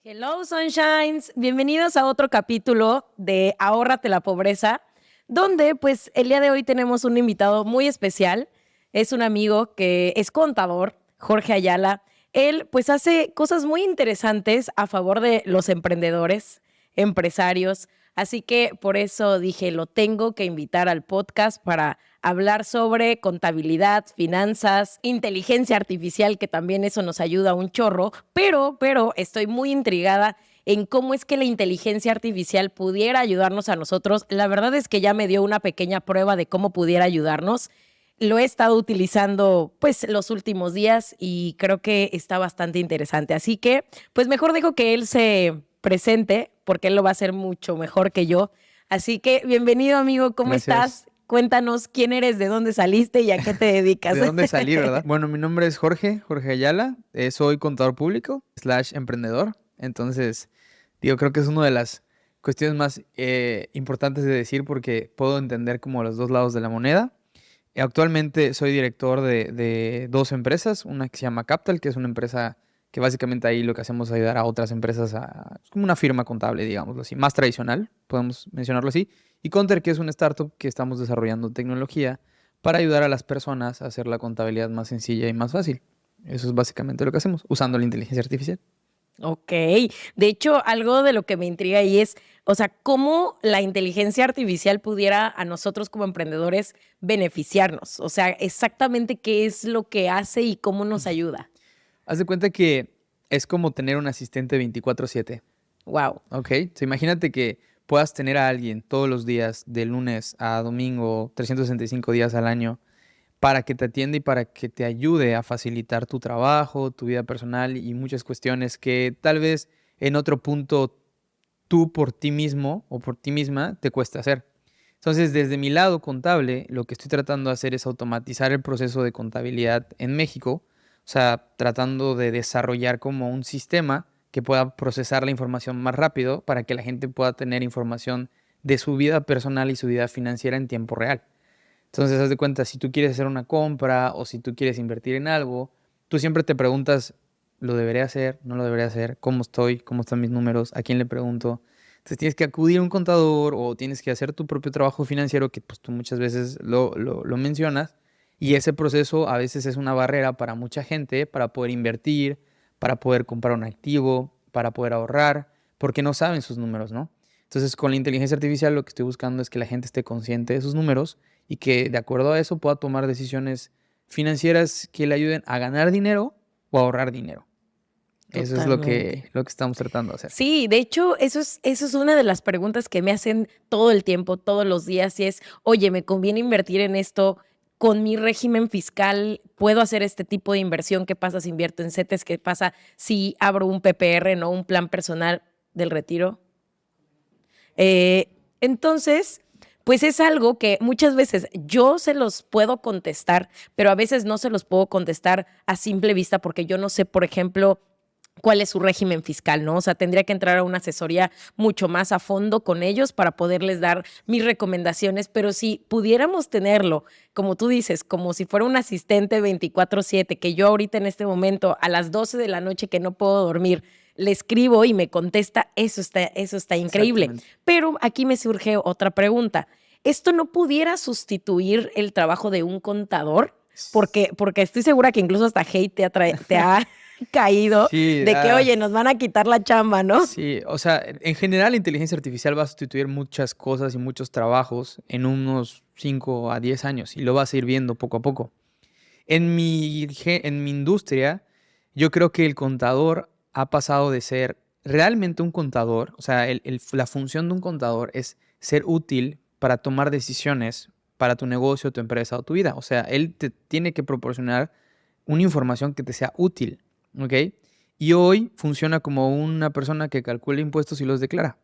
Hello, Sunshines. Bienvenidos a otro capítulo de Ahórrate la Pobreza, donde pues el día de hoy tenemos un invitado muy especial. Es un amigo que es contador, Jorge Ayala. Él pues hace cosas muy interesantes a favor de los emprendedores, empresarios. Así que por eso dije, lo tengo que invitar al podcast para hablar sobre contabilidad, finanzas, inteligencia artificial, que también eso nos ayuda un chorro, pero estoy muy intrigada en cómo es que la inteligencia artificial pudiera ayudarnos a nosotros. La verdad es que ya me dio una pequeña prueba de cómo pudiera ayudarnos. Lo he estado utilizando pues los últimos días y creo que está bastante interesante. Así que pues mejor dejo que él se presente porque él lo va a hacer mucho mejor que yo. Así que bienvenido, amigo, ¿cómo Gracias. estás? Cuéntanos quién eres, de dónde saliste y a qué te dedicas. ¿De dónde salí, verdad? Bueno, mi nombre es Jorge Ayala. Soy contador público / emprendedor. Entonces, creo que es una de las cuestiones más importantes de decir porque puedo entender como los dos lados de la moneda. Actualmente soy director de dos empresas. Una que se llama Capital, que es una empresa que básicamente ahí lo que hacemos es ayudar a otras empresas es como una firma contable, digámoslo así, más tradicional, podemos mencionarlo así. Y Conter, que es una startup que estamos desarrollando tecnología para ayudar a las personas a hacer la contabilidad más sencilla y más fácil. Eso es básicamente lo que hacemos, usando la inteligencia artificial. Ok, de hecho, algo de lo que me intriga ahí es, o sea, cómo la inteligencia artificial pudiera a nosotros como emprendedores beneficiarnos. O sea, exactamente qué es lo que hace y cómo nos ayuda. Haz de cuenta que es como tener un asistente 24/7. Wow. Ok, imagínate que puedas tener a alguien todos los días, de lunes a domingo, 365 días al año, para que te atienda y para que te ayude a facilitar tu trabajo, tu vida personal y muchas cuestiones que tal vez en otro punto tú por ti mismo o por ti misma te cuesta hacer. Entonces, desde mi lado contable, lo que estoy tratando de hacer es automatizar el proceso de contabilidad en México, o sea, tratando de desarrollar como un sistema que pueda procesar la información más rápido para que la gente pueda tener información de su vida personal y su vida financiera en tiempo real. Entonces, haz de cuenta, si tú quieres hacer una compra o si tú quieres invertir en algo, tú siempre te preguntas, ¿lo debería hacer? ¿No lo debería hacer? ¿Cómo estoy? ¿Cómo están mis números? ¿A quién le pregunto? Entonces tienes que acudir a un contador o tienes que hacer tu propio trabajo financiero que pues tú muchas veces lo mencionas, y ese proceso a veces es una barrera para mucha gente para poder invertir, para poder comprar un activo, para poder ahorrar, porque no saben sus números, ¿no? Entonces con la inteligencia artificial lo que estoy buscando es que la gente esté consciente de sus números y que de acuerdo a eso pueda tomar decisiones financieras que le ayuden a ganar dinero o a ahorrar dinero. Eso es Totalmente. lo que estamos tratando de hacer. Sí, de hecho, eso es una de las preguntas que me hacen todo el tiempo, todos los días, y es, oye, ¿me conviene invertir en esto? Con mi régimen fiscal, ¿puedo hacer este tipo de inversión? ¿Qué pasa si invierto en CETES? ¿Qué pasa si abro un PPR, no un plan personal del retiro? Eh, entonces, pues es algo que muchas veces yo se los puedo contestar, pero a veces no se los puedo contestar a simple vista porque yo no sé, por ejemplo, cuál es su régimen fiscal, ¿no? O sea, tendría que entrar a una asesoría mucho más a fondo con ellos para poderles dar mis recomendaciones, pero si pudiéramos tenerlo, como tú dices, como si fuera un asistente 24/7, que yo ahorita en este momento a las 12 de la noche que no puedo dormir, le escribo y me contesta, eso está increíble. Exactamente. Pero aquí me surge otra pregunta. ¿Esto no pudiera sustituir el trabajo de un contador? Porque estoy segura que incluso hasta hate te ha caído Sí, de que, oye, nos van a quitar la chamba, ¿no? sí, o sea, en general la inteligencia artificial va a sustituir muchas cosas y muchos trabajos en unos 5 a 10 años y lo vas a ir viendo poco a poco. En mi industria, yo creo que el contador ha pasado de ser realmente un contador, o sea, la función de un contador es ser útil para tomar decisiones para tu negocio, tu empresa o tu vida. O sea, él te tiene que proporcionar una información que te sea útil, ¿ok? Y hoy funciona como una persona que calcula impuestos y los declara.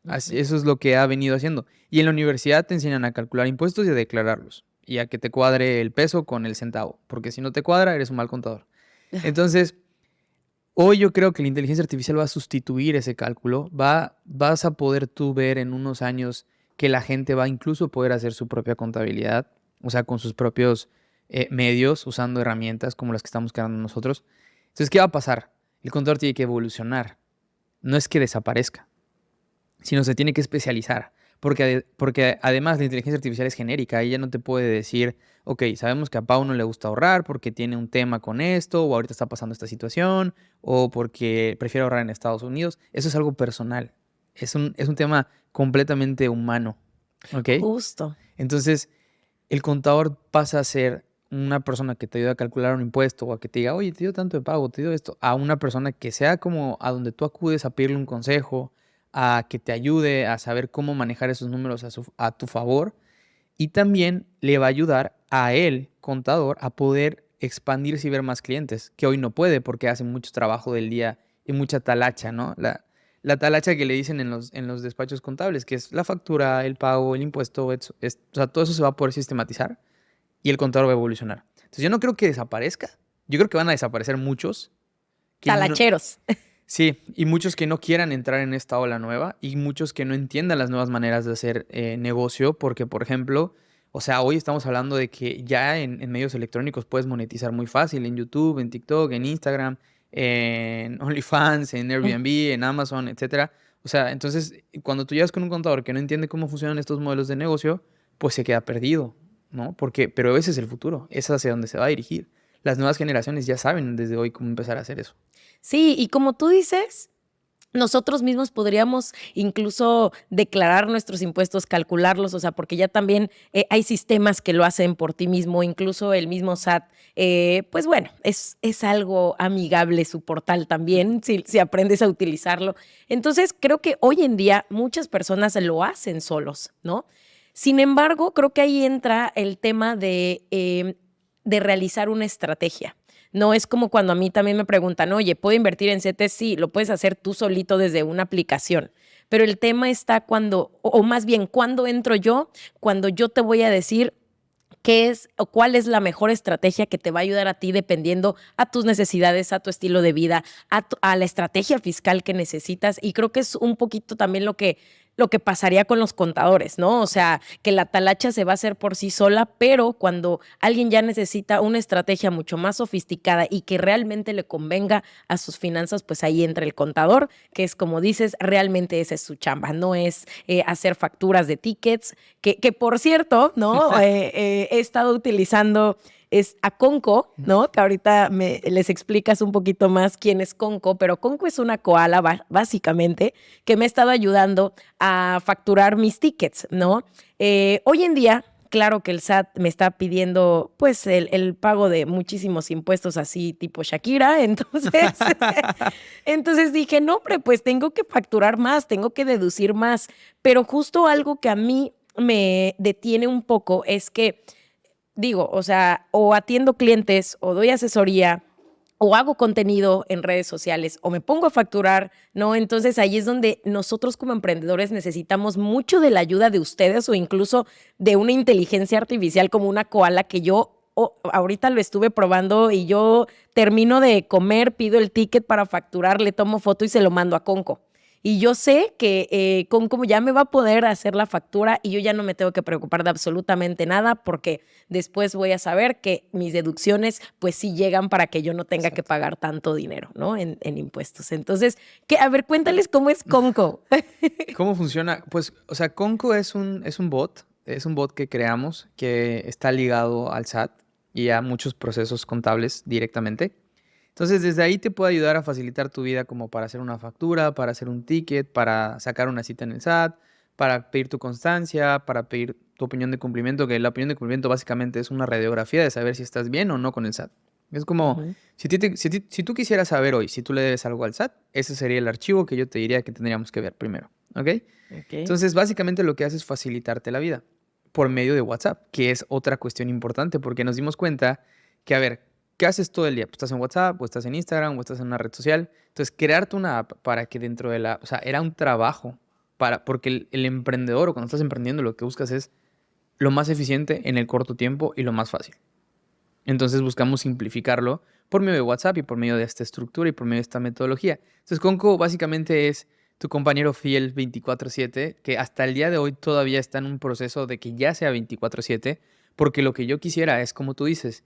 Ujú. Eso es lo que ha venido haciendo. Y en la universidad te enseñan a calcular impuestos y a declararlos. Y a que te cuadre el peso con el centavo. Porque si no te cuadra, eres un mal contador. Entonces, hoy yo creo que la inteligencia artificial va a sustituir ese cálculo. Vas a poder tú ver en unos años que la gente va incluso a poder hacer su propia contabilidad. O sea, con sus propios medios, usando herramientas como las que estamos creando nosotros. Entonces, ¿qué va a pasar? El contador tiene que evolucionar. no es que desaparezca, sino se tiene que especializar. Porque además la inteligencia artificial es genérica. Ella no te puede decir, ok, sabemos que a Pau no le gusta ahorrar porque tiene un tema con esto, o ahorita está pasando esta situación, o porque prefiere ahorrar en Estados Unidos. Eso es algo personal. Es un tema completamente humano. ¿Ok? Justo. Entonces, el contador pasa a ser una persona que te ayuda a calcular un impuesto o a que te diga, oye, te dio tanto de pago, te dio esto, a una persona que sea como a donde tú acudes a pedirle un consejo, a que te ayude a saber cómo manejar esos números a tu favor, y también le va a ayudar a él, contador, a poder expandirse y ver más clientes, que hoy no puede porque hace mucho trabajo del día y mucha talacha, ¿no? La talacha que le dicen en los despachos contables, que es la factura, el pago, el impuesto, o sea, todo eso se va a poder sistematizar y el contador va a evolucionar. Entonces yo no creo que desaparezca, yo creo que van a desaparecer muchos que no, Talacheros. sí, y muchos que no quieran entrar en esta ola nueva y muchos que no entiendan las nuevas maneras de hacer negocio, porque, por ejemplo, o sea, hoy estamos hablando de que ya en medios electrónicos puedes monetizar muy fácil, en YouTube, en TikTok, en Instagram, en OnlyFans, en Airbnb, en Amazon, etcétera. O sea, entonces, cuando tú llegas con un contador que no entiende cómo funcionan estos modelos de negocio, pues se queda perdido, ¿no? Pero ese es el futuro, es hacia donde se va a dirigir. Las nuevas generaciones ya saben desde hoy cómo empezar a hacer eso. Sí, y como tú dices, nosotros mismos podríamos incluso declarar nuestros impuestos, calcularlos, o sea, porque ya también hay sistemas que lo hacen por ti mismo, incluso el mismo SAT, pues bueno, es algo amigable su portal también, si aprendes a utilizarlo. Entonces, creo que hoy en día muchas personas lo hacen solos, ¿no? Sin embargo, creo que ahí entra el tema de realizar una estrategia. No es como cuando a mí también me preguntan, oye, ¿puedo invertir en CETES? Sí, lo puedes hacer tú solito desde una aplicación. Pero el tema está o más bien, ¿cuándo entro yo? Cuando yo te voy a decir qué es o cuál es la mejor estrategia que te va a ayudar a ti dependiendo a tus necesidades, a tu estilo de vida, a la estrategia fiscal que necesitas. Y creo que es un poquito también lo que pasaría con los contadores, ¿no? O sea, que la talacha se va a hacer por sí sola, pero cuando alguien ya necesita una estrategia mucho más sofisticada y que realmente le convenga a sus finanzas, pues ahí entra el contador, que es como dices, realmente esa es su chamba, no es hacer facturas de tickets, que por cierto, ¿no? He estado utilizando a Conco, ¿no? Que ahorita les explicas un poquito más quién es Conco, pero Conco es una koala, básicamente, que me ha estado ayudando a facturar mis tickets, ¿no? Hoy en día, claro que el SAT me está pidiendo, pues, el pago de muchísimos impuestos así tipo Shakira, entonces dije, no, hombre, pues tengo que facturar más, tengo que deducir más, pero justo algo que a mí me detiene un poco es que digo, o sea, o atiendo clientes, o doy asesoría, o hago contenido en redes sociales, o me pongo a facturar, ¿no? Entonces ahí es donde nosotros como emprendedores necesitamos mucho de la ayuda de ustedes o incluso de una inteligencia artificial como una koala que yo ahorita lo estuve probando y yo termino de comer, pido el ticket para facturar, le tomo foto y se lo mando a Conco. Y yo sé que Conco ya me va a poder hacer la factura y yo ya no me tengo que preocupar de absolutamente nada porque después voy a saber que mis deducciones pues sí llegan para que yo no tenga que Exacto. pagar tanto dinero, ¿no? En impuestos. Entonces, a ver, cuéntales cómo es Conco. ¿Cómo funciona? Pues, o sea, Conco es un bot que creamos que está ligado al SAT y a muchos procesos contables directamente. Entonces, desde ahí te puede ayudar a facilitar tu vida como para hacer una factura, para hacer un ticket, para sacar una cita en el SAT, para pedir tu constancia, para pedir tu opinión de cumplimiento, que la opinión de cumplimiento básicamente es una radiografía de saber si estás bien o no con el SAT. Es como, Ujú. si tú quisieras saber hoy si tú le debes algo al SAT, ese sería el archivo que yo te diría que tendríamos que ver primero, ¿ok? Ok. Entonces, básicamente lo que hace es facilitarte la vida por medio de WhatsApp, que es otra cuestión importante porque nos dimos cuenta que, a ver, ¿qué haces todo el día? Pues estás en WhatsApp, o estás en Instagram, o estás en una red social. Entonces, crearte una app para que dentro de o sea, era un trabajo, porque el emprendedor o cuando estás emprendiendo lo que buscas es lo más eficiente en el corto tiempo y lo más fácil. Entonces buscamos simplificarlo por medio de WhatsApp y por medio de esta estructura y por medio de esta metodología. Entonces Conco básicamente es tu compañero fiel 24/7, que hasta el día de hoy todavía está en un proceso de que ya sea 24/7, porque lo que yo quisiera es, como tú dices,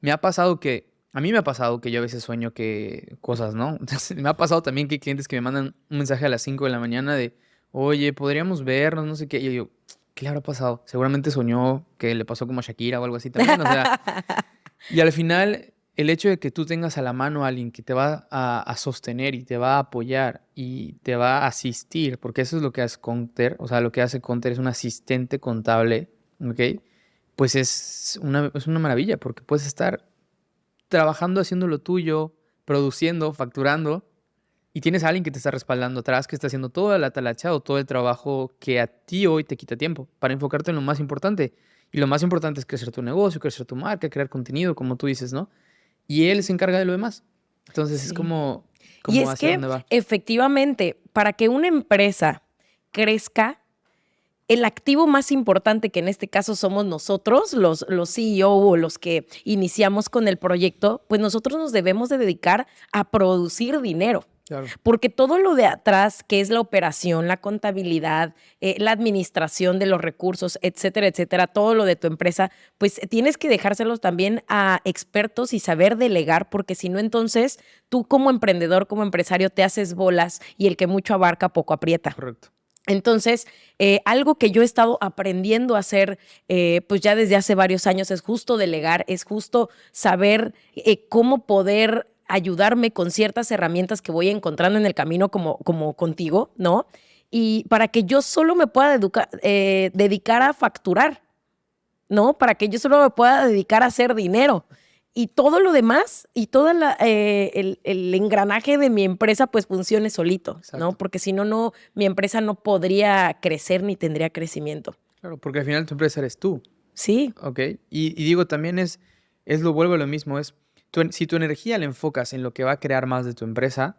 me ha pasado que A mí me ha pasado que yo a veces sueño que cosas, ¿no? Entonces, me ha pasado también que hay clientes que me mandan un mensaje a las 5 de la mañana de, oye, podríamos vernos, no sé qué. Y yo, ¿qué le habrá pasado? Seguramente soñó que le pasó como a Shakira o algo así también. O sea, y al final, el hecho de que tú tengas a la mano a alguien que te va a sostener y te va a apoyar y te va a asistir, porque eso es lo que hace Conter, o sea, lo que hace Conter es un asistente contable, ¿ok? Pues es una maravilla, porque puedes estar trabajando, haciendo lo tuyo, produciendo, facturando, y tienes a alguien que te está respaldando atrás, que está haciendo toda la talacha o todo el trabajo que a ti hoy te quita tiempo para enfocarte en lo más importante. Y lo más importante es crecer tu negocio, crecer tu marca, crear contenido, como tú dices, ¿no? Y él se encarga de lo demás. Entonces es Sí. como, Y como es hacia que dónde va. efectivamente, para que una empresa crezca, el activo más importante, que en este caso somos nosotros, los CEO o los que iniciamos con el proyecto, pues nosotros nos debemos de dedicar a producir dinero. Claro. Porque todo lo de atrás, que es la operación, la contabilidad, la administración de los recursos, etcétera, etcétera, todo lo de tu empresa, pues tienes que dejárselos también a expertos y saber delegar, porque si no, entonces tú como emprendedor, como empresario, te haces bolas y el que mucho abarca, poco aprieta. Correcto. Entonces, algo que yo he estado aprendiendo a hacer, pues ya desde hace varios años, es justo delegar, es justo saber cómo poder ayudarme con ciertas herramientas que voy encontrando en el camino, como contigo, ¿no? Y para que yo solo me pueda dedicar a facturar, ¿no? Para que yo solo me pueda dedicar a hacer dinero. Y todo lo demás y todo el engranaje de mi empresa pues funcione solito, ¿no? Exacto. Porque si no, no, mi empresa no podría crecer ni tendría crecimiento. Claro, porque al final tu empresa eres tú. Sí, ¿Ok? Y digo, también vuelvo a lo mismo, si tu energía la enfocas en lo que va a crear más de tu empresa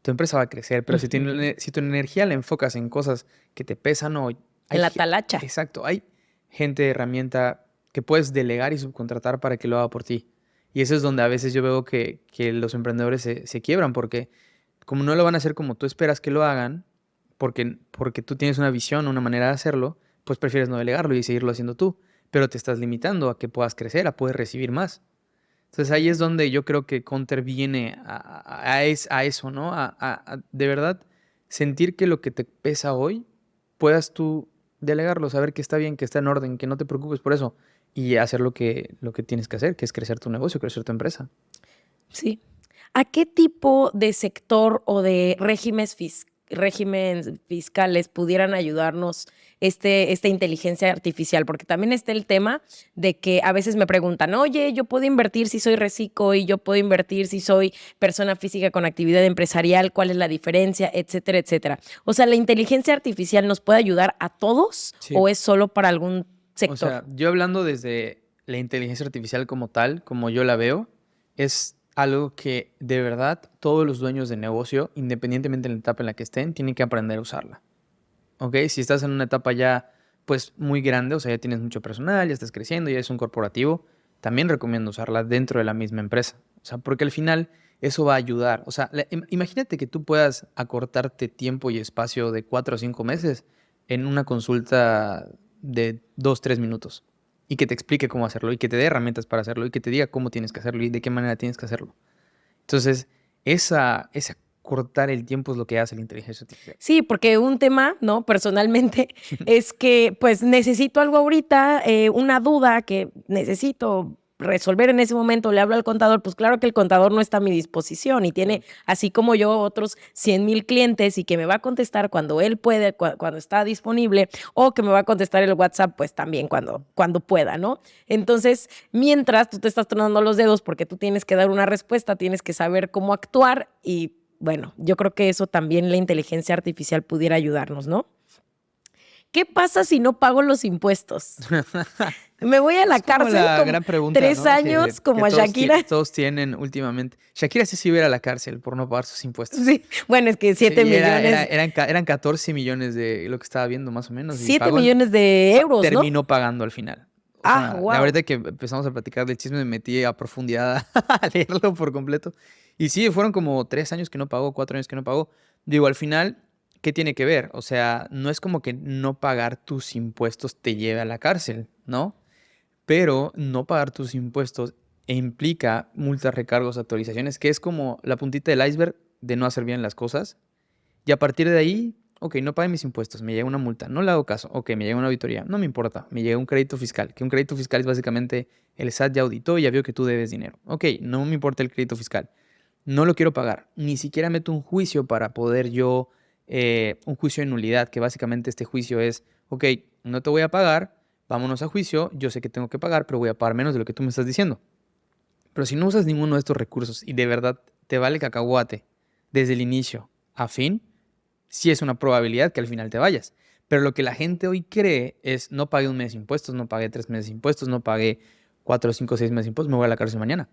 va a crecer, pero si tu energía la enfocas en cosas que te pesan hoy, en la talacha. exacto, hay gente, herramienta que puedes delegar y subcontratar para que lo haga por ti. Y eso es donde a veces yo veo que los emprendedores se quiebran, porque como no lo van a hacer como tú esperas que lo hagan, porque tú tienes una visión, una manera de hacerlo, pues prefieres no delegarlo y seguirlo haciendo tú, pero te estás limitando a que puedas crecer, a poder recibir más. Entonces ahí es donde yo creo que Counter viene a eso, ¿no? A de verdad sentir que lo que te pesa hoy puedas tú delegarlo, saber que está bien, que está en orden, que no te preocupes por eso y hacer lo que tienes que hacer, que es crecer tu negocio, crecer tu empresa. Sí. ¿A qué tipo de sector o de regímenes fiscales pudieran ayudarnos esta inteligencia artificial? Porque también está el tema de que a veces me preguntan, oye, yo puedo invertir si soy reciclo y yo puedo invertir si soy persona física con actividad empresarial, ¿cuál es la diferencia? Etcétera, etcétera. O sea, ¿la inteligencia artificial nos puede ayudar a todos o Sí. es solo para algún O sector? sea, yo hablando desde la inteligencia artificial como tal, como yo la veo, es algo que de verdad todos los dueños de negocio, independientemente de la etapa en la que estén, tienen que aprender a usarla. ¿Ok? Si estás en una etapa ya pues muy grande, o sea, ya tienes mucho personal, ya estás creciendo, ya es un corporativo, también recomiendo usarla dentro de la misma empresa. O sea, porque al final eso va a ayudar. O sea, imagínate que tú puedas acortarte tiempo y espacio de 4 o 5 meses en una consulta de 2, 3 minutos y que te explique cómo hacerlo y que te dé herramientas para hacerlo y que te diga cómo tienes que hacerlo y de qué manera tienes que hacerlo. Entonces, esa cortar el tiempo es lo que hace la inteligencia artificial. Sí, porque un tema, ¿no? Personalmente, es que pues necesito algo ahorita, una duda que necesito resolver en ese momento, le hablo al contador, pues claro que el contador no está a mi disposición y tiene, así como yo, otros 100,000 clientes y que me va a contestar cuando él puede, cuando está disponible, o que me va a contestar el WhatsApp, pues también cuando pueda, ¿no? Entonces, mientras tú te estás tronando los dedos porque tú tienes que dar una respuesta, tienes que saber cómo actuar y bueno, yo creo que eso también la inteligencia artificial pudiera ayudarnos, ¿no? ¿Qué pasa si no pago los impuestos? ¿Me voy a la Es como cárcel la como gran pregunta, 3 ¿no? años como a Que Shakira? todos tienen últimamente. Shakira sí iba a ir a la cárcel por no pagar sus impuestos. Sí, bueno, es que 7 Sí, millones, eran 14 millones de lo que estaba viendo más o menos y 7 millones de euros, ¿no? terminó pagando al final. O Ah, sea, la wow. verdad que empezamos a platicar del chisme me metí a profundidad a leerlo por completo. Y sí, fueron como 3 años que no pagó, 4 años que no pagó. Digo, al final, ¿qué tiene que ver? O sea, no es como que no pagar tus impuestos te lleve a la cárcel, ¿no? Pero no pagar tus impuestos e implica multas, recargos, actualizaciones, que es como la puntita del iceberg de no hacer bien las cosas. Y a partir de ahí, ok, no pagué mis impuestos, me llega una multa, no le hago caso, ok, me llega una auditoría, no me importa, me llega un crédito fiscal, que un crédito fiscal es básicamente el SAT ya auditó y ya vio que tú debes dinero. Ok, no me importa el crédito fiscal, no lo quiero pagar, ni siquiera meto un juicio para poder yo, un juicio de nulidad, que básicamente este juicio es, ok, no te voy a pagar, vámonos a juicio, yo sé que tengo que pagar, pero voy a pagar menos de lo que tú me estás diciendo. Pero si no usas ninguno de estos recursos y de verdad te vale cacahuate desde el inicio a fin, sí es una probabilidad que al final te vayas. Pero lo que la gente hoy cree es, no pagué un mes de impuestos, no pagué 3 meses de impuestos, no pagué 4, 5, 6 meses de impuestos, me voy a la cárcel mañana.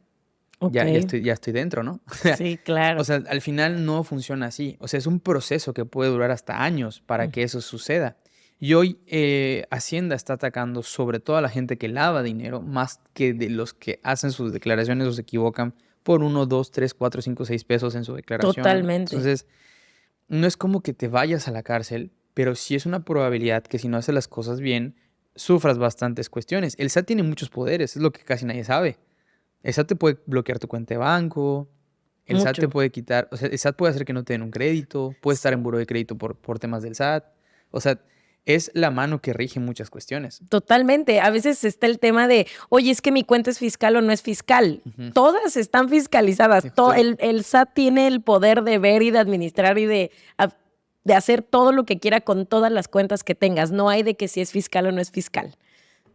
Ok. Ya estoy dentro, ¿no? Sí, O claro. sea, al final no funciona así. O sea, es un proceso que puede durar hasta años para que eso suceda. Y hoy Hacienda está atacando sobre todo a la gente que lava dinero, más que de los que hacen sus declaraciones o se equivocan por 1, 2, 3, 4, 5, 6 pesos en su declaración. Totalmente. Entonces, no es como que te vayas a la cárcel, pero sí es una probabilidad que si no haces las cosas bien, sufras bastantes cuestiones. El SAT tiene muchos poderes, es lo que casi nadie sabe. El SAT te puede bloquear tu cuenta de banco, el SAT te Mucho. puede quitar, o sea, el SAT puede hacer que no te den un crédito, puede estar en Sí. buró de crédito por temas del SAT. O sea, es la mano que rige muchas cuestiones. Totalmente. A veces está el tema de, oye, es que mi cuenta es fiscal o no es fiscal. Ujú. Todas están fiscalizadas. Estoy- El SAT tiene el poder de ver y de administrar y de hacer todo lo que quiera con todas las cuentas que tengas. No hay de que si es fiscal o no es fiscal,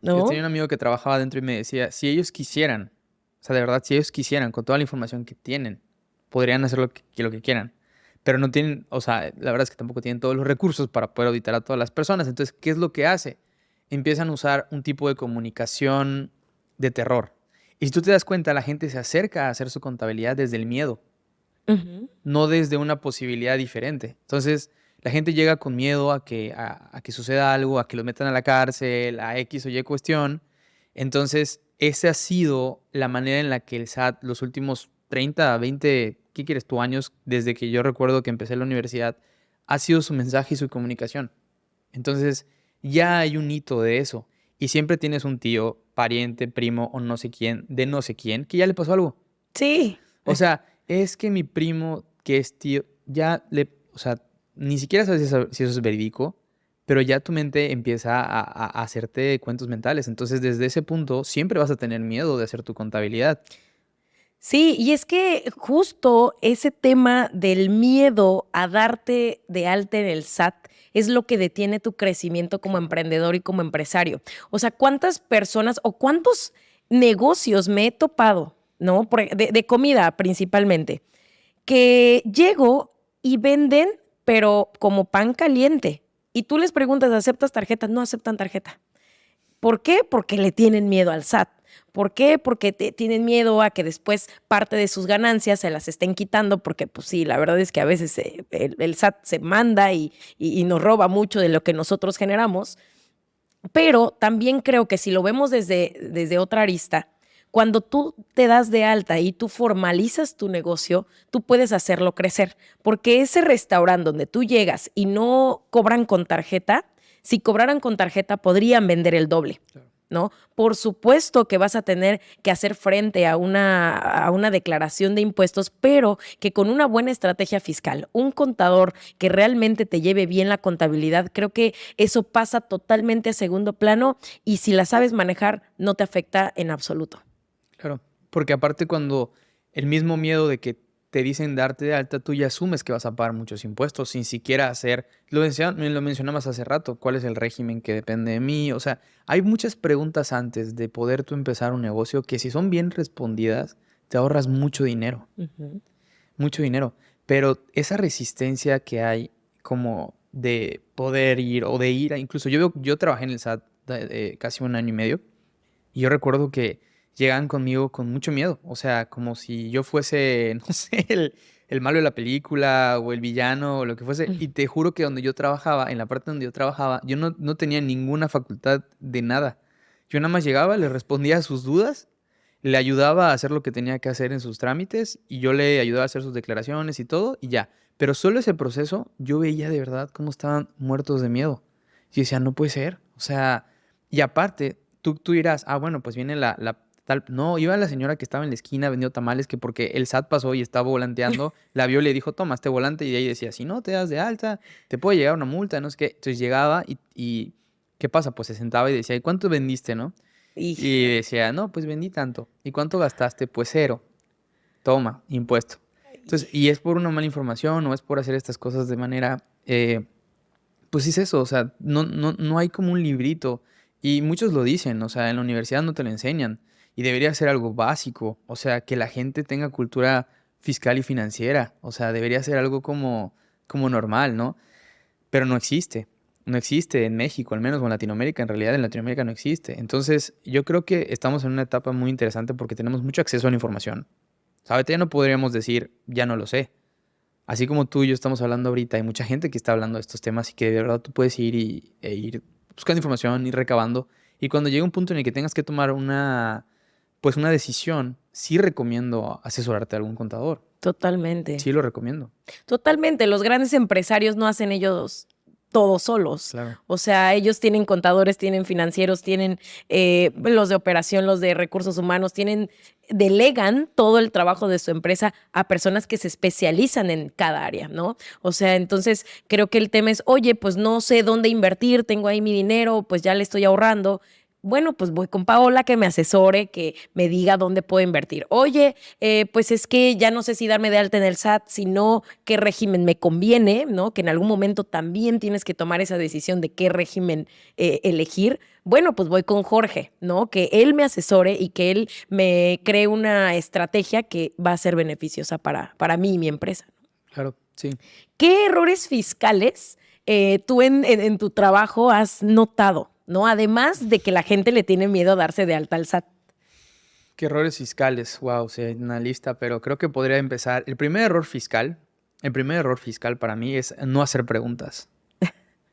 Yo tenía ¿no? un amigo que trabajaba dentro y me decía, si ellos quisieran, o sea, de verdad, si ellos quisieran, con toda la información que tienen, podrían hacer lo que quieran. Pero no tienen, o sea, la verdad es que tampoco tienen todos los recursos para poder auditar a todas las personas. Entonces, ¿qué es lo que hace? Empiezan a usar un tipo de comunicación de terror. Y si tú te das cuenta, la gente se acerca a hacer su contabilidad desde el miedo, Ujú. no desde una posibilidad diferente. Entonces, la gente llega con miedo a que suceda algo, a que lo metan a la cárcel, a X o Y cuestión. Entonces, esa ha sido la manera en la que el SAT los últimos 30, 20, ¿qué quieres tú? Años, desde que yo recuerdo que empecé la universidad, ha sido su mensaje y su comunicación. Entonces, ya hay un hito de eso. Y siempre tienes un tío, pariente, primo o no sé quién, de no sé quién, que ya le pasó algo. Sí. O sea, es que mi primo, que es tío, o sea, ni siquiera sabes si eso es verídico, pero ya tu mente empieza a hacerte cuentos mentales. Entonces, desde ese punto, siempre vas a tener miedo de hacer tu contabilidad. Sí, y es que justo ese tema del miedo a darte de alta en el SAT es lo que detiene tu crecimiento como emprendedor y como empresario. O sea, ¿cuántas personas o cuántos negocios me he topado, ¿no? De comida principalmente, que llego y venden, pero como pan caliente. Y tú les preguntas, ¿aceptas tarjeta? No aceptan tarjeta. ¿Por qué? Porque le tienen miedo al SAT. ¿Por qué? Porque tienen miedo a que después parte de sus ganancias se las estén quitando, porque pues sí, la verdad es que a veces el SAT se manda y nos roba mucho de lo que nosotros generamos, pero también creo que si lo vemos desde otra arista, cuando tú te das de alta y tú formalizas tu negocio, tú puedes hacerlo crecer, porque ese restaurante donde tú llegas y no cobran con tarjeta, si cobraran con tarjeta podrían vender el doble. Claro. ¿No? Por supuesto que vas a tener que hacer frente a una declaración de impuestos, pero que con una buena estrategia fiscal, un contador que realmente te lleve bien la contabilidad, creo que eso pasa totalmente a segundo plano y si la sabes manejar, no te afecta en absoluto. Claro, porque aparte cuando el mismo miedo de que te dicen darte de alta, tú ya asumes que vas a pagar muchos impuestos sin siquiera hacer, lo mencionabas hace rato, ¿cuál es el régimen que depende de mí? O sea, hay muchas preguntas antes de poder tú empezar un negocio que si son bien respondidas, te ahorras Ujú. mucho dinero, pero esa resistencia que hay como de poder ir o de ir incluso yo trabajé en el SAT casi 1 año y medio y yo recuerdo que llegan conmigo con mucho miedo, o sea, como si yo fuese, no sé, el malo de la película o el villano o lo que fuese. Mm. Y te juro que donde yo trabajaba, en la parte donde yo trabajaba, yo no tenía ninguna facultad de nada. Yo nada más llegaba, le respondía a sus dudas, le ayudaba a hacer lo que tenía que hacer en sus trámites y yo le ayudaba a hacer sus declaraciones y todo y ya. Pero solo ese proceso yo veía de verdad cómo estaban muertos de miedo. Y decía, no puede ser. O sea, y aparte, tú dirás, bueno, pues viene la No, iba la señora que estaba en la esquina vendiendo tamales que porque el SAT pasó y estaba volanteando, la vio y le dijo, toma este volante. Y de ahí decía, si no te das de alta, te puede llegar una multa, no sé qué. Entonces llegaba y ¿qué pasa? Pues se sentaba y decía, ¿y cuánto vendiste, no? Y Híjole. decía, no, pues vendí tanto. ¿Y cuánto gastaste? Pues cero. Toma, impuesto. Entonces, y es por una mala información o es por hacer estas cosas de manera, pues sí es eso, o sea, no hay como un librito. Y muchos lo dicen, o sea, en la universidad no te lo enseñan. Y debería ser algo básico, o sea, que la gente tenga cultura fiscal y financiera. O sea, debería ser algo como normal, ¿no? Pero no existe. No existe en México, al menos, o en Latinoamérica. En realidad, en Latinoamérica no existe. Entonces, yo creo que estamos en una etapa muy interesante porque tenemos mucho acceso a la información. ¿Sabes? Ya no podríamos decir, ya no lo sé. Así como tú y yo estamos hablando ahorita, hay mucha gente que está hablando de estos temas y que de verdad tú puedes ir e ir buscando información, ir recabando. Y cuando llega un punto en el que tengas que tomar pues una decisión, sí recomiendo asesorarte a algún contador. Totalmente. Sí lo recomiendo. Totalmente. Los grandes empresarios no hacen ellos todos solos. Claro. O sea, ellos tienen contadores, tienen financieros, tienen los de operación, los de recursos humanos, delegan todo el trabajo de su empresa a personas que se especializan en cada área, ¿no? O sea, entonces creo que el tema es, oye, pues no sé dónde invertir, tengo ahí mi dinero, pues ya le estoy ahorrando. Bueno, pues voy con Paola que me asesore, que me diga dónde puedo invertir. Oye, pues es que ya no sé si darme de alta en el SAT, sino qué régimen me conviene, ¿no? Que en algún momento también tienes que tomar esa decisión de qué régimen elegir. Bueno, pues voy con Jorge, ¿no? Que él me asesore y que él me cree una estrategia que va a ser beneficiosa para mí y mi empresa. Claro, sí. ¿Qué errores fiscales tú en tu trabajo has notado, ¿no? Además de que la gente le tiene miedo a darse de alta al SAT. ¿Qué errores fiscales? Wow, sí, hay una lista, pero creo que podría empezar. El primer error fiscal para mí es no hacer preguntas.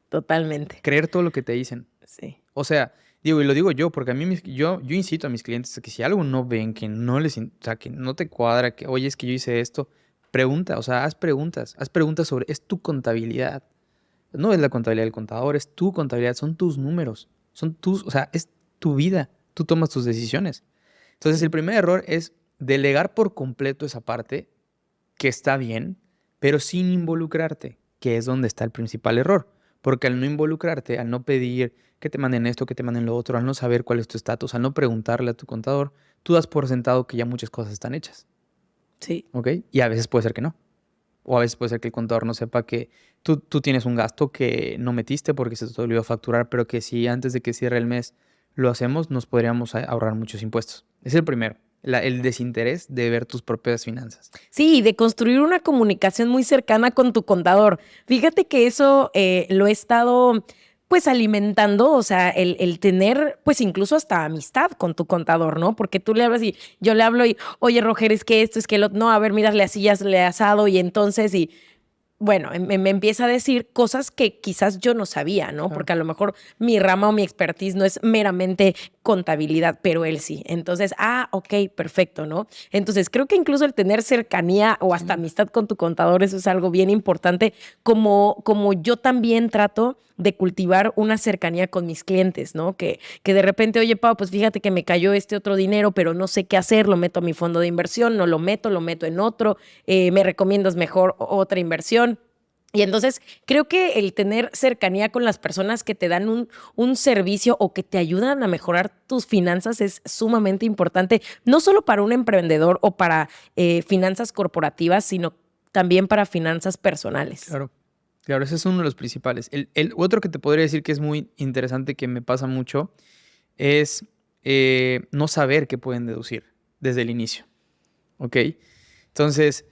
Totalmente. Creer todo lo que te dicen. Sí. O sea, digo, y lo digo yo, porque a mí yo incito a mis clientes a que si algo no ven, que no les, o sea, que no te cuadra, que oye, es que yo hice esto, pregunta, o sea, haz preguntas sobre, es tu contabilidad. No es la contabilidad del contador, es tu contabilidad, son tus números, o sea, es tu vida, tú tomas tus decisiones. Entonces, el primer error es delegar por completo esa parte, que está bien, pero sin involucrarte, que es donde está el principal error. Porque al no involucrarte, al no pedir que te manden esto, que te manden lo otro, al no saber cuál es tu estatus, al no preguntarle a tu contador, tú das por sentado que ya muchas cosas están hechas. Sí. ¿Ok? Y a veces puede ser que no. O a veces puede ser que el contador no sepa que tú tienes un gasto que no metiste porque se te olvidó facturar, pero que si antes de que cierre el mes lo hacemos, nos podríamos ahorrar muchos impuestos. Es el primero, el desinterés de ver tus propias finanzas. Sí, de construir una comunicación muy cercana con tu contador. Fíjate que eso lo he estado pues alimentando, o sea, el tener pues incluso hasta amistad con tu contador, ¿no? Porque tú le hablas y yo le hablo y, oye, Roger, es que esto, es que lo, no, a ver, mírale así, ya le asado y entonces y bueno, me empieza a decir cosas que quizás yo no sabía, ¿no? Claro. Porque a lo mejor mi rama o mi expertise no es meramente contabilidad, pero él sí. Entonces, ok, perfecto, ¿no? Entonces, creo que incluso el tener cercanía o hasta amistad con tu contador, eso es algo bien importante, como yo también trato de cultivar una cercanía con mis clientes, ¿no? Que de repente, oye, Pau, pues fíjate que me cayó este otro dinero, pero no sé qué hacer, lo meto a mi fondo de inversión, no lo meto en otro, me recomiendas mejor otra inversión. Y entonces creo que el tener cercanía con las personas que te dan un servicio o que te ayudan a mejorar tus finanzas es sumamente importante, no solo para un emprendedor o para finanzas corporativas, sino también para finanzas personales. Claro. Claro, ese es uno de los principales. El otro que te podría decir que es muy interesante, que me pasa mucho, es no saber qué pueden deducir desde el inicio. ¿Ok? Entonces,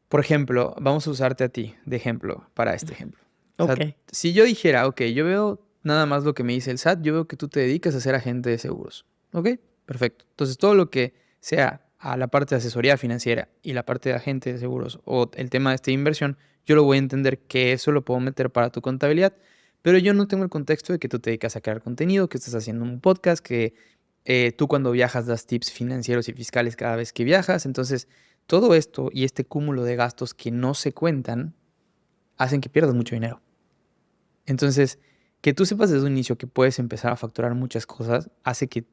por ejemplo, vamos a usarte a ti de ejemplo para este ejemplo. O sea, Ok. si yo dijera, ok, yo veo nada más lo que me dice el SAT, yo veo que tú te dedicas a ser agente de seguros. ¿Ok? Perfecto. Entonces, todo lo que sea a la parte de asesoría financiera y la parte de agente de seguros o el tema de esta inversión, yo lo voy a entender que eso lo puedo meter para tu contabilidad, pero yo no tengo el contexto de que tú te dedicas a crear contenido, que estás haciendo un podcast, que tú cuando viajas das tips financieros y fiscales cada vez que viajas. Entonces, todo esto y este cúmulo de gastos que no se cuentan hacen que pierdas mucho dinero. Entonces, que tú sepas desde un inicio que puedes empezar a facturar muchas cosas hace que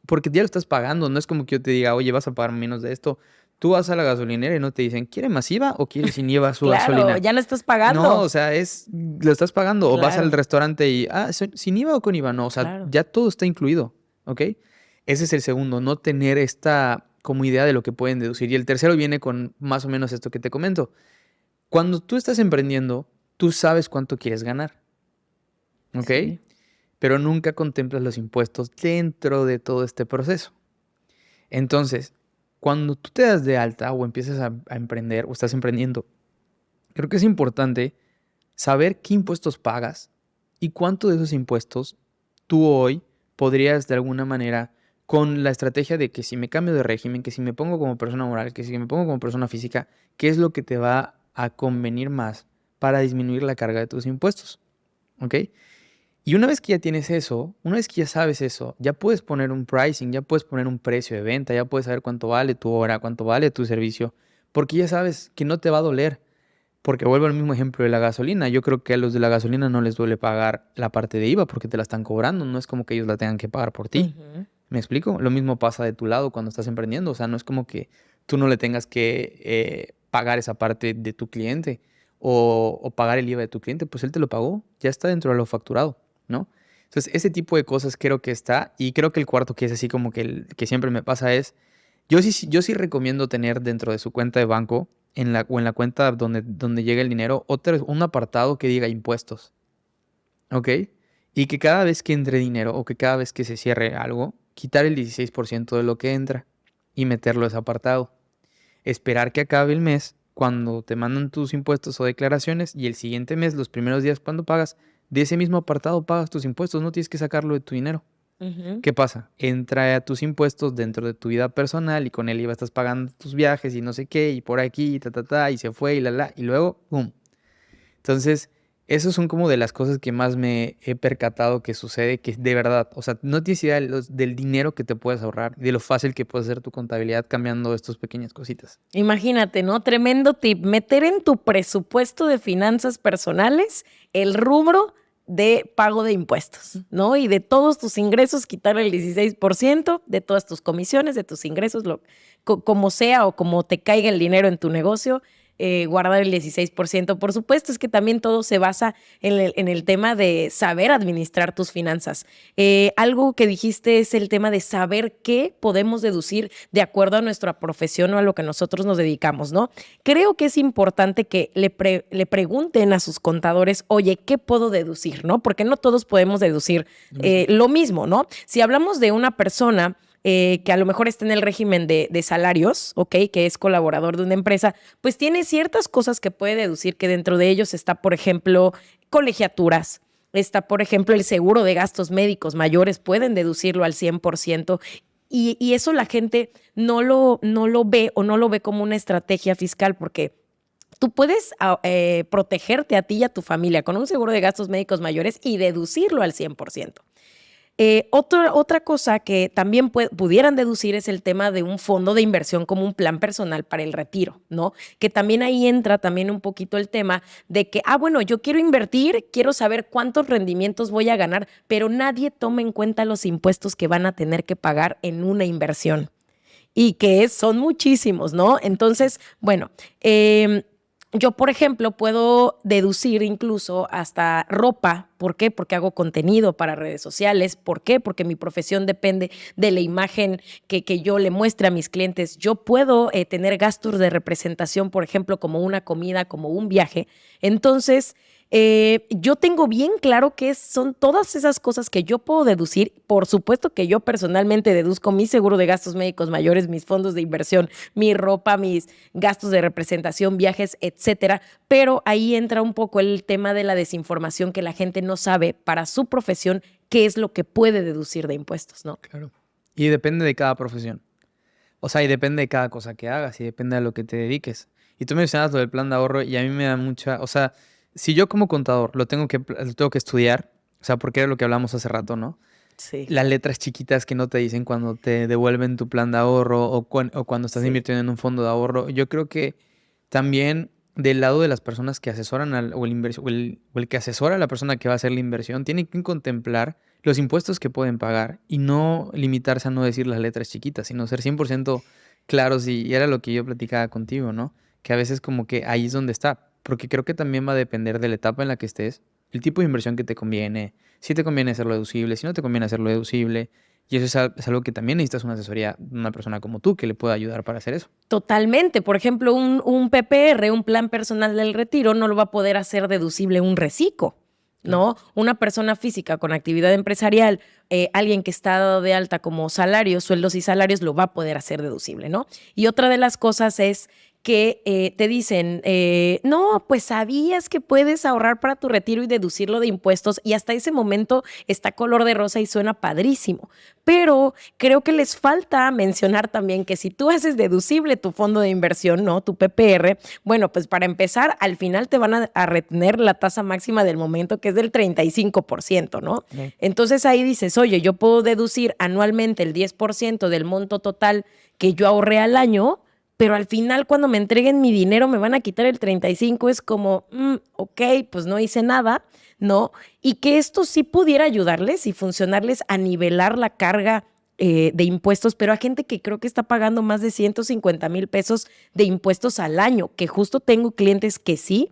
porque ya lo estás pagando. No es como que yo te diga, oye, vas a pagar menos de esto. Tú vas a la gasolinera y no te dicen, ¿quiere más IVA o quiere sin IVA su Claro, gasolina? ya lo estás No, pagando. o sea, lo estás pagando. O vas al Claro, restaurante y, ¿sin IVA o con IVA? No, o sea, claro. ya todo está incluido, ¿ok? Ese es el segundo, no tener esta como idea de lo que pueden deducir. Y el tercero viene con más o menos esto que te comento. Cuando tú estás emprendiendo, tú sabes cuánto quieres ganar, ¿ok? Sí. Pero nunca contemplas los impuestos dentro de todo este proceso. Entonces, cuando tú te das de alta o empiezas a emprender o estás emprendiendo, creo que es importante saber qué impuestos pagas y cuánto de esos impuestos tú hoy podrías de alguna manera, con la estrategia de que si me cambio de régimen, que si me pongo como persona moral, que si me pongo como persona física, qué es lo que te va a convenir más para disminuir la carga de tus impuestos, ¿ok? Y una vez que ya tienes eso, una vez que ya sabes eso, ya puedes poner un pricing, ya puedes poner un precio de venta, ya puedes saber cuánto vale tu hora, cuánto vale tu servicio, porque ya sabes que no te va a doler. Porque vuelvo al mismo ejemplo de la gasolina. Yo creo que a los de la gasolina no les duele pagar la parte de IVA porque te la están cobrando. No es como que ellos la tengan que pagar por ti. Ujú. ¿Me explico? Lo mismo pasa de tu lado cuando estás emprendiendo. O sea, no es como que tú no le tengas que pagar esa parte de tu cliente o pagar el IVA de tu cliente. Pues él te lo pagó. Ya está dentro de lo facturado, ¿no? Entonces, ese tipo de cosas creo que está. Y creo que el cuarto, que es así como que, que siempre me pasa, es yo sí recomiendo tener dentro de su cuenta de banco o en la cuenta donde llega el dinero un apartado que diga impuestos, ¿ok? Y que cada vez que entre dinero o que cada vez que se cierre algo, quitar el 16% de lo que entra y meterlo a ese apartado. Esperar que acabe el mes cuando te mandan tus impuestos o declaraciones y el siguiente mes, los primeros días cuando pagas, de ese mismo apartado pagas tus impuestos, no tienes que sacarlo de tu dinero. Ujú. ¿Qué pasa? Entra a tus impuestos dentro de tu vida personal y con el IVA estás pagando tus viajes y no sé qué, y por aquí, y se fue, y luego, ¡pum! Entonces, esos son como de las cosas que más me he percatado que sucede, que de verdad, o sea, no tienes idea del dinero que te puedes ahorrar, de lo fácil que puede hacer tu contabilidad cambiando estas pequeñas cositas. Imagínate, ¿no? Tremendo tip. Meter en tu presupuesto de finanzas personales el rubro de pago de impuestos, ¿no? Y de todos tus ingresos, quitar el 16% de todas tus comisiones, de tus ingresos, como sea o como te caiga el dinero en tu negocio, guardar el 16%. Por supuesto, es que también todo se basa en el tema de saber administrar tus finanzas. Algo que dijiste es el tema de saber qué podemos deducir de acuerdo a nuestra profesión o a lo que nosotros nos dedicamos, ¿no? Creo que es importante que le pregunten a sus contadores, oye, ¿qué puedo deducir, no? Porque no todos podemos deducir lo mismo, ¿no? Si hablamos de una persona que a lo mejor está en el régimen de salarios, ¿ok? Que es colaborador de una empresa, pues tiene ciertas cosas que puede deducir, que dentro de ellos está, por ejemplo, colegiaturas. Está, por ejemplo, el seguro de gastos médicos mayores, pueden deducirlo al 100%. Y eso la gente no lo ve o no lo ve como una estrategia fiscal, porque tú puedes protegerte a ti y a tu familia con un seguro de gastos médicos mayores y deducirlo al 100%. Otra cosa que también pudieran deducir es el tema de un fondo de inversión como un plan personal para el retiro, ¿no? Que también ahí entra también un poquito el tema de que, bueno, yo quiero invertir, quiero saber cuántos rendimientos voy a ganar, pero nadie toma en cuenta los impuestos que van a tener que pagar en una inversión y que son muchísimos, ¿no? Entonces, bueno, yo, por ejemplo, puedo deducir incluso hasta ropa. ¿Por qué? Porque hago contenido para redes sociales. ¿Por qué? Porque mi profesión depende de la imagen que yo le muestre a mis clientes. Yo puedo tener gastos de representación, por ejemplo, como una comida, como un viaje. Entonces, yo tengo bien claro que son todas esas cosas que yo puedo deducir. Por supuesto que yo personalmente deduzco mi seguro de gastos médicos mayores, mis fondos de inversión, mi ropa, mis gastos de representación, viajes, etcétera. Pero ahí entra un poco el tema de la desinformación, que la gente no sabe para su profesión qué es lo que puede deducir de impuestos, ¿no? Claro. Y depende de cada profesión. O sea, y depende de cada cosa que hagas y depende de lo que te dediques. Y tú mencionas lo del plan de ahorro y a mí me da mucha, o sea, si yo como contador lo tengo que estudiar, o sea, porque era lo que hablamos hace rato, ¿no? Sí, Las letras chiquitas que no te dicen cuando te devuelven tu plan de ahorro o cuando estás sí. invirtiendo en un fondo de ahorro. Yo creo que también del lado de las personas que asesoran o el que asesora a la persona que va a hacer la inversión, tiene que contemplar los impuestos que pueden pagar y no limitarse a no decir las letras chiquitas, sino ser 100% claros y era lo que yo platicaba contigo, ¿no? Que a veces como que ahí es donde está, porque creo que también va a depender de la etapa en la que estés, el tipo de inversión que te conviene, si te conviene hacerlo deducible, si no te conviene hacerlo deducible, y eso es algo que también necesitas una asesoría de una persona como tú que le pueda ayudar para hacer eso. Totalmente. Por ejemplo, un PPR, un plan personal del retiro, no lo va a poder hacer deducible un reciclo, ¿no? Una persona física con actividad empresarial, alguien que está dado de alta como salarios, sueldos y salarios, lo va a poder hacer deducible, ¿no? Y otra de las cosas es que te dicen, no, pues sabías que puedes ahorrar para tu retiro y deducirlo de impuestos y hasta ese momento está color de rosa y suena padrísimo. Pero creo que les falta mencionar también que si tú haces deducible tu fondo de inversión, ¿no? Tu PPR, bueno, pues para empezar, al final te van a retener la tasa máxima del momento, que es del 35%, ¿no? Entonces ahí dices, oye, yo puedo deducir anualmente el 10% del monto total que yo ahorré al año, pero al final cuando me entreguen mi dinero me van a quitar el 35%, es como, ok, pues no hice nada, ¿no? Y que esto sí pudiera ayudarles y funcionarles a nivelar la carga de impuestos, pero a gente que creo que está pagando más de 150,000 pesos de impuestos al año, que justo tengo clientes que sí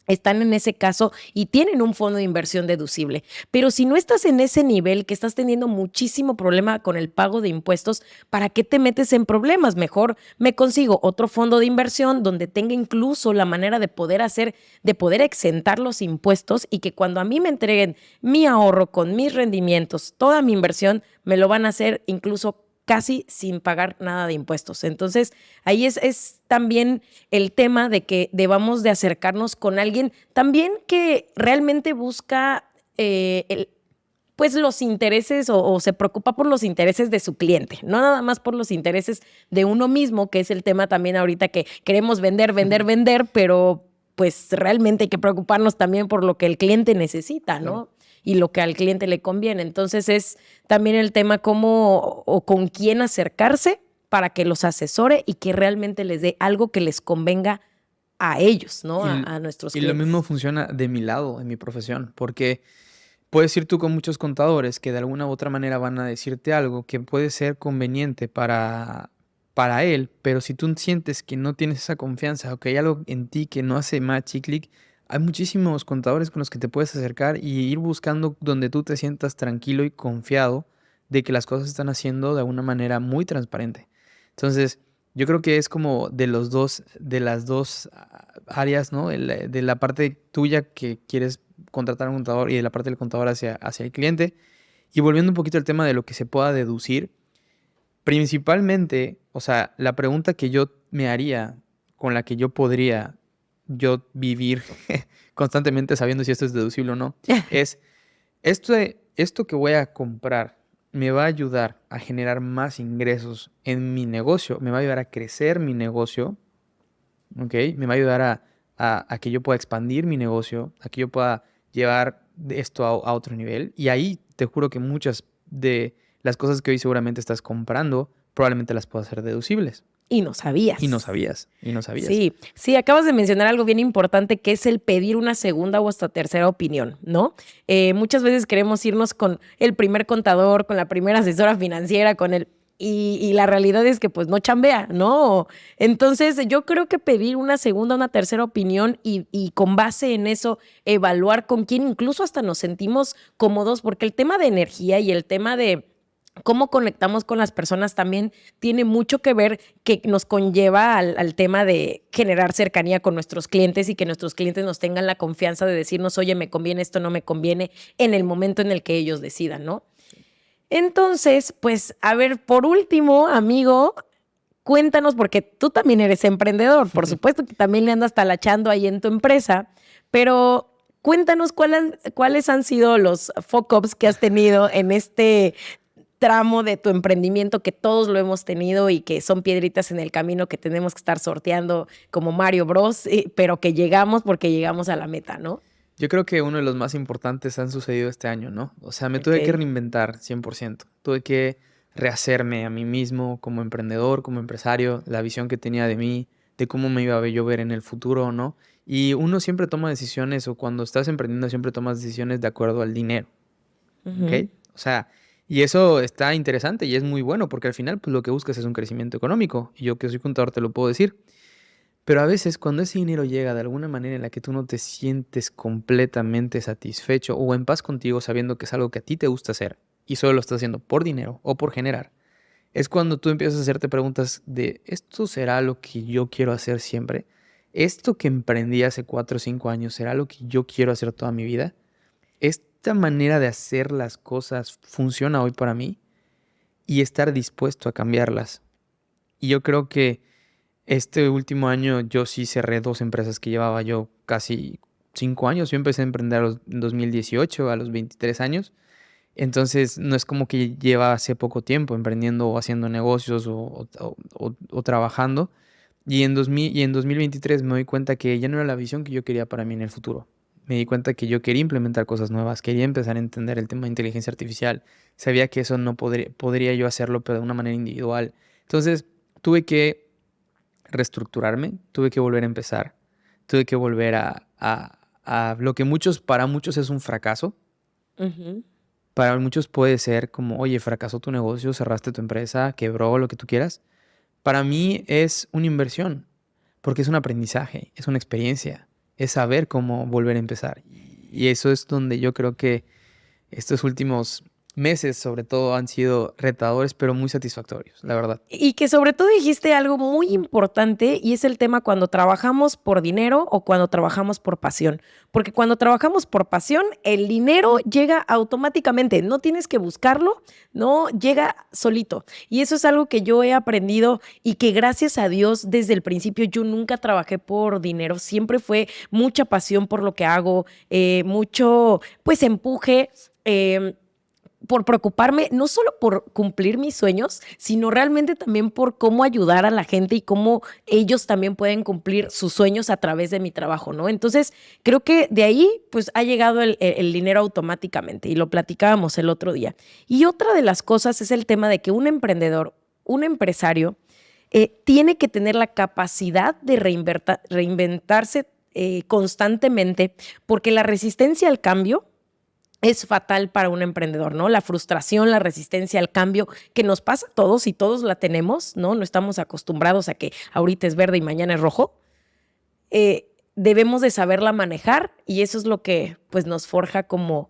están en ese caso y tienen un fondo de inversión deducible. Pero si no estás en ese nivel, que estás teniendo muchísimo problema con el pago de impuestos, ¿para qué te metes en problemas? Mejor me consigo otro fondo de inversión donde tenga incluso la manera de poder exentar los impuestos y que cuando a mí me entreguen mi ahorro con mis rendimientos, toda mi inversión, me lo van a hacer incluso casi sin pagar nada de impuestos. Entonces, ahí es también el tema de que debamos de acercarnos con alguien también que realmente busca pues los intereses o se preocupa por los intereses de su cliente, no nada más por los intereses de uno mismo, que es el tema también ahorita que queremos vender, pero pues realmente hay que preocuparnos también por lo que el cliente necesita, ¿no? Claro. Y lo que al cliente le conviene. Entonces es también el tema cómo o con quién acercarse para que los asesore y que realmente les dé algo que les convenga a ellos, ¿no? A nuestros Y lo clientes. mismo funciona de mi lado, en mi profesión, porque puedes ir tú con muchos contadores que de alguna u otra manera van a decirte algo que puede ser conveniente para él, pero si tú sientes que no tienes esa confianza o que hay algo en ti que no hace match y clic, hay muchísimos contadores con los que te puedes acercar y ir buscando donde tú te sientas tranquilo y confiado de que las cosas se están haciendo de una manera muy transparente. Entonces, yo creo que es como de las dos áreas, ¿no? De la parte tuya que quieres contratar a un contador y de la parte del contador hacia el cliente. Y volviendo un poquito al tema de lo que se pueda deducir, principalmente, o sea, la pregunta que yo me haría, con la que yo podría vivir constantemente sabiendo si esto es deducible o no, es, esto que voy a comprar me va a ayudar a generar más ingresos en mi negocio, me va a ayudar a crecer mi negocio, ¿ok? Me va a ayudar a que yo pueda expandir mi negocio, a que yo pueda llevar esto a otro nivel. Y ahí te juro que muchas de las cosas que hoy seguramente estás comprando, probablemente las puedas hacer deducibles. Y no sabías. Y no sabías, y no sabías. Sí, sí, acabas de mencionar algo bien importante que es el pedir una segunda o hasta tercera opinión, ¿no? Muchas veces queremos irnos con el primer contador, con la primera asesora financiera, y la realidad es que pues no chambea, ¿no? Entonces yo creo que pedir una segunda, una tercera opinión y con base en eso evaluar con quién incluso hasta nos sentimos cómodos, porque el tema de energía y el tema de cómo conectamos con las personas también tiene mucho que ver, que nos conlleva al tema de generar cercanía con nuestros clientes y que nuestros clientes nos tengan la confianza de decirnos, oye, me conviene esto, no me conviene, en el momento en el que ellos decidan, ¿no? Entonces, pues, a ver, por último, amigo, cuéntanos, porque tú también eres emprendedor, por supuesto que también le andas talachando ahí en tu empresa, pero cuéntanos cuáles han sido los fuck-ups que has tenido en este tramo de tu emprendimiento, que todos lo hemos tenido y que son piedritas en el camino que tenemos que estar sorteando como Mario Bros, pero que llegamos porque llegamos a la meta, ¿no? Yo creo que uno de los más importantes han sucedido este año, ¿no? O sea, me tuve que Ok. reinventar 100%. Tuve que rehacerme a mí mismo como emprendedor, como empresario, la visión que tenía de mí, de cómo me iba a yo ver en el futuro, ¿no? Y uno siempre toma decisiones, o cuando estás emprendiendo siempre tomas decisiones de acuerdo al dinero, ¿ok? Ujú. O sea, y eso está interesante y es muy bueno porque al final pues lo que buscas es un crecimiento económico. Y yo que soy contador te lo puedo decir. Pero a veces cuando ese dinero llega de alguna manera en la que tú no te sientes completamente satisfecho o en paz contigo sabiendo que es algo que a ti te gusta hacer y solo lo estás haciendo por dinero o por generar, es cuando tú empiezas a hacerte preguntas de ¿esto será lo que yo quiero hacer siempre? ¿Esto que emprendí hace 4 o 5 años será lo que yo quiero hacer toda mi vida? ¿Esta manera de hacer las cosas funciona hoy para mí? Y estar dispuesto a cambiarlas. Y yo creo que este último año yo sí cerré 2 empresas que llevaba yo casi 5 años. Yo empecé a emprender en 2018, a los 23 años. Entonces no es como que lleva hace poco tiempo emprendiendo o haciendo negocios o trabajando. Y en 2023 me doy cuenta que ya no era la visión que yo quería para mí en el futuro. Me di cuenta que yo quería implementar cosas nuevas, quería empezar a entender el tema de inteligencia artificial. Sabía que eso no podría yo hacerlo, pero de una manera individual. Entonces tuve que reestructurarme, tuve que volver a empezar, tuve que volver a lo que para muchos es un fracaso. Ujú. Para muchos puede ser como, oye, fracasó tu negocio, cerraste tu empresa, quebró, lo que tú quieras. Para mí es una inversión, porque es un aprendizaje, es una experiencia, es saber cómo volver a empezar. Y eso es donde yo creo que estos últimos meses, sobre todo, han sido retadores, pero muy satisfactorios, la verdad. Y que sobre todo dijiste algo muy importante y es el tema cuando trabajamos por dinero o cuando trabajamos por pasión. Porque cuando trabajamos por pasión, el dinero llega automáticamente, no tienes que buscarlo, no llega solito. Y eso es algo que yo he aprendido y que gracias a Dios desde el principio yo nunca trabajé por dinero, siempre fue mucha pasión por lo que hago, mucho pues empuje. Por preocuparme, no solo por cumplir mis sueños, sino realmente también por cómo ayudar a la gente y cómo ellos también pueden cumplir sus sueños a través de mi trabajo, ¿no? Entonces, creo que de ahí, pues, ha llegado el dinero automáticamente y lo platicábamos el otro día. Y otra de las cosas es el tema de que un emprendedor, un empresario, tiene que tener la capacidad de reinventarse constantemente, porque la resistencia al cambio es fatal para un emprendedor, ¿no? La frustración, la resistencia al cambio que nos pasa a todos y todos la tenemos, ¿no? No estamos acostumbrados a que ahorita es verde y mañana es rojo. Debemos de saberla manejar y eso es lo que pues nos forja como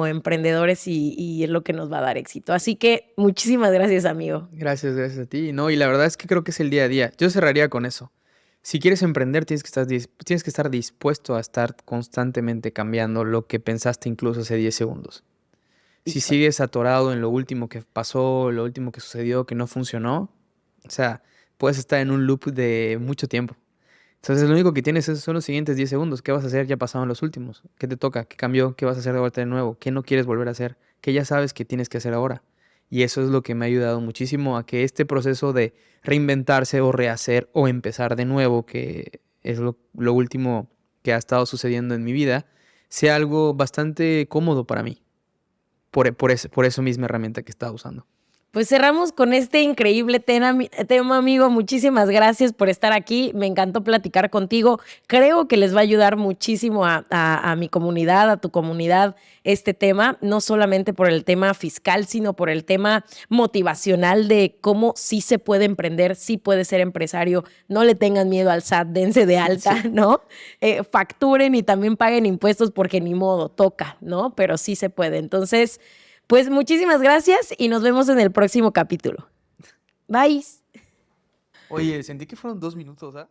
emprendedores y es lo que nos va a dar éxito. Así que muchísimas gracias, amigo. Gracias a ti. No, y la verdad es que creo que es el día a día. Yo cerraría con eso. Si quieres emprender, tienes que estar dispuesto a estar constantemente cambiando lo que pensaste incluso hace 10 segundos. Si Híjole. sigues atorado en lo último que pasó, lo último que sucedió, que no funcionó, o sea, puedes estar en un loop de mucho tiempo. Entonces, lo único que tienes son los siguientes 10 segundos. ¿Qué vas a hacer? Ya pasaron los últimos. ¿Qué te toca? ¿Qué cambió? ¿Qué vas a hacer de vuelta de nuevo? ¿Qué no quieres volver a hacer? ¿Qué ya sabes que tienes que hacer ahora? Y eso es lo que me ha ayudado muchísimo a que este proceso de reinventarse o rehacer o empezar de nuevo, que es lo último que ha estado sucediendo en mi vida, sea algo bastante cómodo para mí. Por eso misma herramienta que estaba usando. Pues cerramos con este increíble tema, amigo. Muchísimas gracias por estar aquí. Me encantó platicar contigo. Creo que les va a ayudar muchísimo a mi comunidad, a tu comunidad, este tema, no solamente por el tema fiscal, sino por el tema motivacional de cómo sí se puede emprender, sí puede ser empresario. No le tengan miedo al SAT, dense de alta, sí, ¿no? Facturen y también paguen impuestos porque ni modo, toca, ¿no? Pero sí se puede. Entonces, pues muchísimas gracias y nos vemos en el próximo capítulo. Bye. Oye, sentí que fueron 2 minutos, ¿ah?